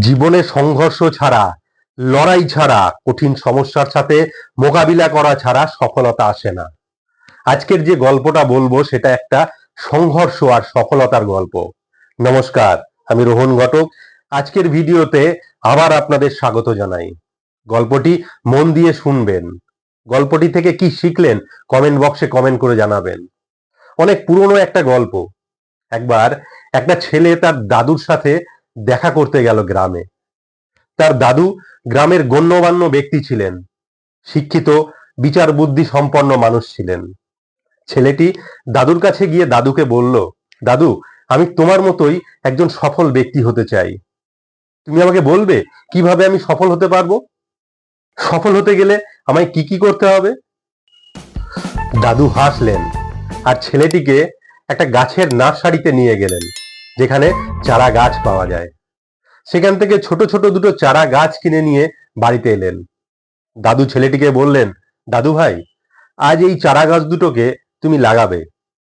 জীবনে সংঘর্ষ ছাড়া, লড়াই ছাড়া, কঠিন সমস্যার সাথে মোকাবিলা করা ছাড়া সফলতা আসে না। আজকের যে গল্পটা বলবো সেটা একটা সংঘর্ষ আর সফলতার গল্প। নমস্কার, আমি রোহন ঘটক। আজকের ভিডিওতে আবার আপনাদের স্বাগত জানাই। গল্পটি মন দিয়ে শুনবেন। গল্পটি থেকে কি শিখলেন কমেন্ট বক্সে কমেন্ট করে জানাবেন। অনেক পুরনো একটা গল্প। একবার একটা ছেলে তার দাদুর সাথে দেখা করতে গেল গ্রামে। তার দাদু গ্রামের গণ্যমান্য ব্যক্তি ছিলেন, শিক্ষিত, বিচার বুদ্ধি সম্পন্ন মানুষ ছিলেন। ছেলেটি দাদুর কাছে গিয়ে দাদুকে বলল, দাদু, আমি তোমার মতোই একজন সফল ব্যক্তি হতে চাই। তুমি আমাকে বলবে কিভাবে আমি সফল হতে পারবো? সফল হতে গেলে আমায় কি কি করতে হবে? দাদু হাসলেন আর ছেলেটিকে একটা গাছের নার্সারিতে নিয়ে গেলেন, যেখানে চারা গাছ পাওয়া যায়। সেখান থেকে ছোট ছোট দুটো চারা গাছ কিনে নিয়ে বাড়িতে এলেন। দাদু ছেলেটিকে বললেন, দাদু ভাই, আজ এই চারা গাছ দুটোকে তুমি লাগাবে।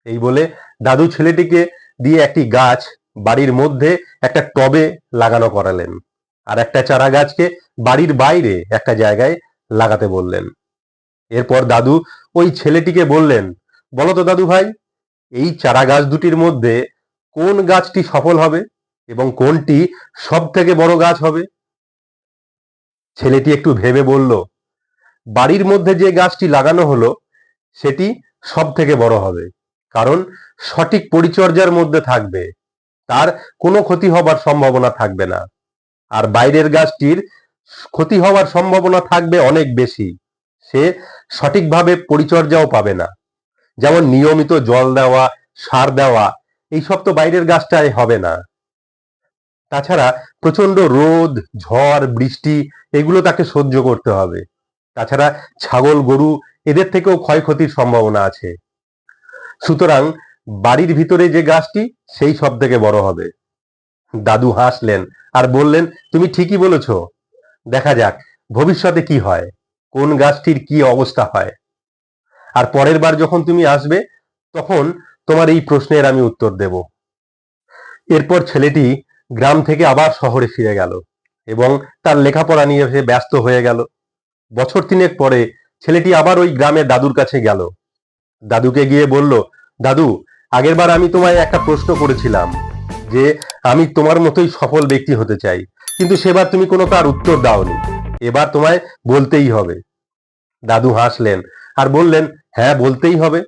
এই বলে দাদু ছেলেটিকে দিয়ে একটি গাছ বাড়ির মধ্যে একটা টবে লাগানো করালেন, আর একটা চারা গাছকে বাড়ির বাইরে একটা জায়গায় লাগাতে বললেন। এরপর দাদু ওই ছেলেটিকে বললেন, বলো তো দাদু ভাই, এই চারা গাছ দুটির মধ্যে কোন গাছটি সফল হবে এবং কোনটি সব থেকে বড় গাছ হবে? ছেলেটি একটু ভেবে বলল, বাড়ির মধ্যে যে গাছটি লাগানো হলো সেটি সব থেকে বড় হবে, কারণ সঠিক পরিচর্যার মধ্যে থাকবে, তার কোনো ক্ষতি হবার সম্ভাবনা থাকবে না। আর বাইরের গাছটির ক্ষতি হওয়ার সম্ভাবনা থাকবে অনেক বেশি, সে সঠিকভাবে পরিচর্যাও পাবে না। যেমন নিয়মিত জল দেওয়া, সার দেওয়া, এইসব তো বাইরের গাছটায় হবে না। তাছাড়া প্রচন্ড রোদ, ঝড়, বৃষ্টি এগুলো তাকে সহ্য করতে হবে। তাছাড়া ছাগল, গরু এদের থেকেও ক্ষয়ক্ষতির সম্ভাবনা আছে। সুতরাং বাড়ির ভিতরে যে গাছটি সেই সব থেকে বড় হবে। দাদু হাসলেন আর বললেন, তুমি ঠিকই বলেছ, দেখা যাক ভবিষ্যতে কি হয়, কোন গাছটির কি অবস্থা হয়। আর পরের বার যখন তুমি আসবে তখন তোমার এই প্রশ্নের আমি উত্তর দেব। এরপর ছেলেটি গ্রাম থেকে আবার শহরে ফিরে গেল এবং তার লেখাপড়া নিয়ে সে ব্যস্ত হয়ে গেল। বছর তিনেক পরে ছেলেটি আবার ওই গ্রামের দাদুর কাছে গেল। দাদুকে গিয়ে বলল, দাদু, আগেরবার আমি তোমায় একটা প্রশ্ন করেছিলাম যে আমি তোমার মতোই সফল ব্যক্তি হতে চাই, কিন্তু সেবার তুমি কোনো তার উত্তর দাওনি। এবার তোমায় বলতেই হবে। দাদু হাসলেন আর বললেন, হ্যাঁ, বলতেই হবে,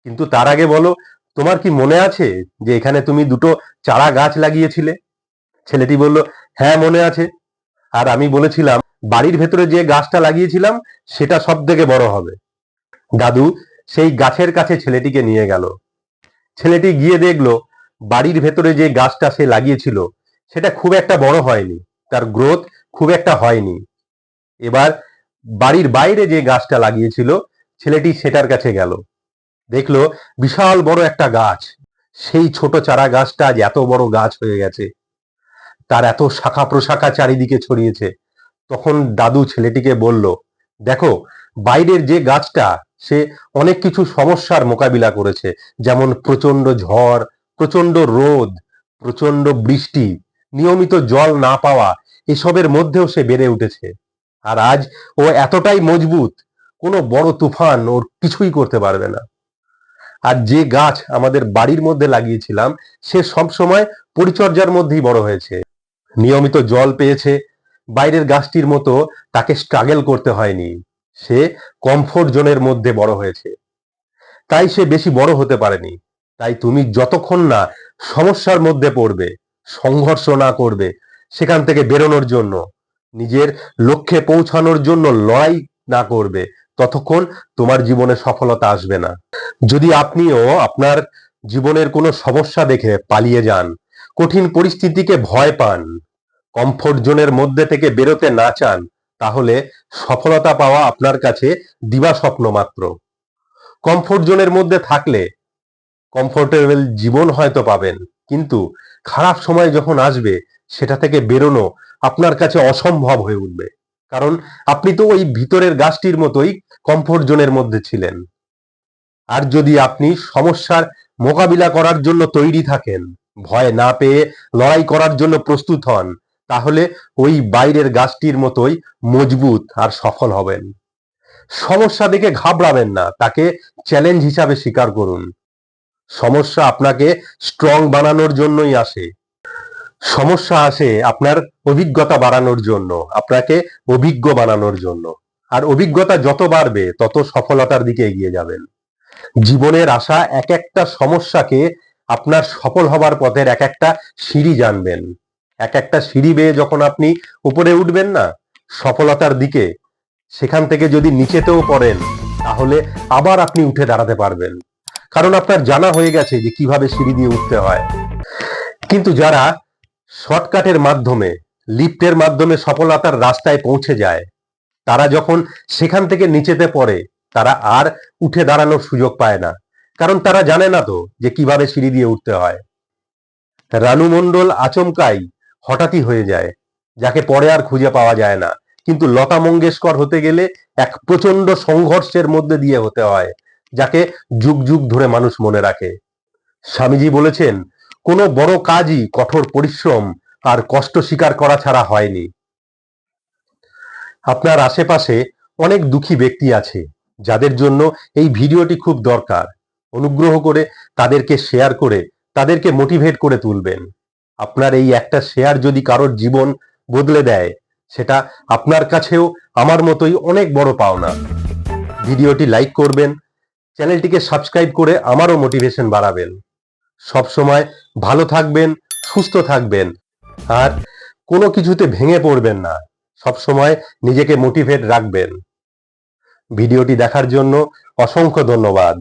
কিন্তু তার আগে বলো, তোমার কি মনে আছে যে এখানে তুমি দুটো চারা গাছ লাগিয়েছিলে? ছেলেটি বলল, হ্যাঁ, মনে আছে। আর আমি বলেছিলাম বাড়ির ভেতরে যে গাছটা লাগিয়েছিলাম সেটা সব থেকে বড় হবে। দাদু সেই গাছের কাছে ছেলেটিকে নিয়ে গেল। ছেলেটি গিয়ে দেখলো বাড়ির ভেতরে যে গাছটা সে লাগিয়েছিল সেটা খুব একটা বড় হয়নি, তার গ্রোথ খুব একটা হয়নি। এবার বাড়ির বাইরে যে গাছটা লাগিয়েছিল ছেলেটি সেটার কাছে গেল, দেখলো বিশাল বড় একটা গাছ। সেই ছোট চারা গাছটা আজ এত বড় গাছ হয়ে গেছে, তার এত শাখা প্রশাখা চারিদিকে ছড়িয়েছে। তখন দাদু ছেলেটিকে বলল, দেখো, বাইরের যে গাছটা সে অনেক কিছু সমস্যার মোকাবিলা করেছে, যেমন প্রচন্ড ঝড়, প্রচন্ড রোদ, প্রচন্ড বৃষ্টি, নিয়মিত জল না পাওয়া, এসবের মধ্যেও সে বেড়ে উঠেছে। আর আজ ও এতটাই মজবুত, কোনো বড় তুফান ওর কিছুই করতে পারবে না। আর যে গাছ আমাদের বাড়ির মধ্যে লাগিয়েছিলাম সে সব সময় পরিচর্যার মধ্যেই বড় হয়েছে, নিয়মিত জল পেয়েছে, বাইরের গাছটির মতো তাকে স্ট্রাগল করতে হয়নি। সে কমফোর্ট জোনের মধ্যে বড় হয়েছে, তাই সে বেশি বড় হতে পারেনি। তাই তুমি যতক্ষণ না সমস্যার মধ্যে পড়বে, সংঘর্ষ না করবে, সেখান থেকে বেরোনোর জন্য, নিজের লক্ষ্যে পৌঁছানোর জন্য লড়াই না করবে, ততক্ষণ তোমার জীবনে সফলতা আসবে না। যদি আপনিও আপনার জীবনের কোনো সমস্যা দেখে পালিয়ে যান, কঠিন পরিস্থিতিকে ভয় পান, কমফোর্ট জোনের মধ্যে থেকে বেরোতে না চান, তাহলে সফলতা পাওয়া আপনার কাছে দিবাস্বপ্ন মাত্র। কমফোর্ট জোনের মধ্যে থাকলে কমফোর্টেবল জীবন হয়তো পাবেন, কিন্তু খারাপ সময় যখন আসবে সেটা থেকে বেরোনো আপনার কাছে অসম্ভব হয়ে উঠবে, কারণ আপনি তো ওই ভিতরের গাছটির মতোই কমফোর্ট জোনের মধ্যে ছিলেন। আর যদি আপনি সমস্যার মোকাবিলা করার জন্য তৈরি থাকেন, ভয় না পেয়ে লড়াই করার জন্য প্রস্তুত হন, তাহলে ওই বাইরের গাছটির মতোই মজবুত আর সফল হবেন। সমস্যা দেখে ঘাবড়াবেন না, তাকে চ্যালেঞ্জ হিসাবে স্বীকার করুন। সমস্যা আপনাকে স্ট্রং বানানোর জন্যই আসে। সমস্যা আসে আপনার অভিজ্ঞতা বাড়ানোর জন্য, আপনাকে অভিজ্ঞ বানানোর জন্য। আর অভিজ্ঞতা যত বাড়বে তত সফলতার দিকে এগিয়ে যাবেন। জীবনের আসা এক একটা সমস্যাকে আপনার সফল হবার পথের এক একটা সিঁড়ি জানবেন। এক একটা সিঁড়ি বেয়ে যখন আপনি উপরে উঠবেন না সফলতার দিকে, সেখান থেকে যদি নিচেতেও পড়েন তাহলে আবার আপনি উঠে দাঁড়াতে পারবেন, কারণ আপনার জানা হয়ে গেছে যে কিভাবে সিঁড়ি দিয়ে উঠতে হয়। কিন্তু যারা শর্টকাটের মাধ্যমে, লিফটের মাধ্যমে সফলতার রাস্তায় পৌঁছে যায়, তারা যখন সেখান থেকে নিচেতে পড়ে তারা আর উঠে দাঁড়ানোর সুযোগ পায় না, কারণ তারা জানে না তো যে কিভাবে সিঁড়ি দিয়ে উঠতে হয়। রানু মণ্ডল আচমকাই হঠাৎই হয়ে যায়, যাকে পরে আর খুঁজে পাওয়া যায় না। কিন্তু লতা মঙ্গেশকর হতে গেলে এক প্রচন্ড সংঘর্ষের মধ্যে দিয়ে হতে হয়, যাকে যুগ যুগ ধরে মানুষ মনে রাখে। স্বামীজি বলেছেন, কোনো বড় কাজই কঠোর পরিশ্রম আর কষ্ট স্বীকার করা ছাড়া হয়নি। আপনার আশেপাশে অনেক দুঃখী ব্যক্তি আছে যাদের জন্য এই ভিডিওটি খুব দরকার। অনুগ্রহ করে তাদেরকে শেয়ার করে তাদেরকে মোটিভেট করে তুলবেন। আপনার এই একটা শেয়ার যদি কারোর জীবন বদলে দেয়, সেটা আপনার কাছেও আমার মতোই অনেক বড় পাওনা। ভিডিওটি লাইক করবেন, চ্যানেলটিকে সাবস্ক্রাইব করে আমারও মোটিভেশন বাড়াবেন। সবসময় ভালো থাকবেন, সুস্থ থাকবেন, আর কোনো কিছুতে ভেঙে পড়বেন না। সবসময় নিজেকে মোটিভেট রাখবেন। ভিডিওটি দেখার জন্য অসংখ্য ধন্যবাদ।